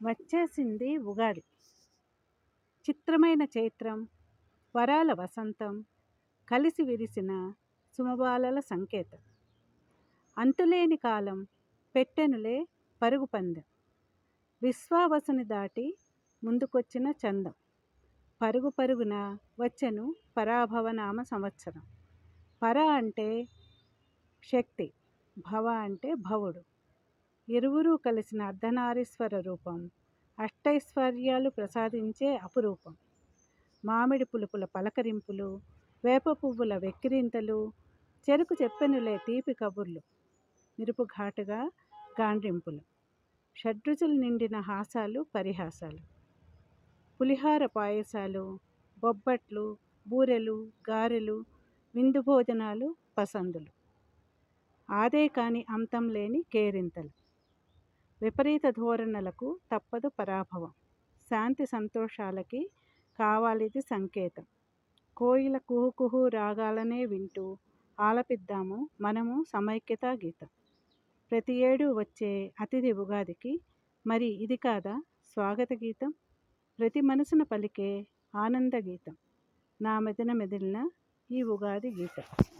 వచ్చేసింది ఉగాది. చిత్రమైన చైత్రం, వరాల వసంతం, కలిసి విరిసిన సుమబాలల సంకేతం. అంతులేని కాలం, పెట్టెనులే పరుగు పందెం. విశ్వావసుని దాటి ముందుకొచ్చిన చందం. పరుగు పరుగున వచ్చెను పరాభవనామ సంవత్సరం. పర అంటే శక్తి, భవ అంటే భవుడు. ఇరువురూ కలిసిన అర్ధనారీశ్వర రూపం, అష్టైశ్వర్యాలు ప్రసాదించే అపురూపం. మామిడి పులుపుల పలకరింపులు, వేప పువ్వుల వెక్కిరింతలు, చెరుకు చెప్పెనులే తీపి కబుర్లు, మిరుపు ఘాటుగా గాండ్రింపులు, షడ్రుచులు నిండిన హాసాలు పరిహాసాలు. పులిహార పాయసాలు, బొబ్బట్లు, బూరెలు, గారెలు, విందు భోజనాలు, పసందులు. ఆదే కాని అంతం లేని కేరింతలు. విపరీత ధోరణులకు తప్పదు పరాభవం. శాంతి సంతోషాలకి కావాలిది సంకేతం. కోయిల కుహుకుహు రాగాలనే వింటూ ఆలపిద్దాము మనము సమైక్యతా గీతం. ప్రతి ఏడు వచ్చే అతిథి ఉగాదికి మరి ఇది కాదా స్వాగత గీతం? ప్రతి మనసున పలికే ఆనంద గీతం. నా మెదిన మెదిలిన ఈ ఉగాది గీతం.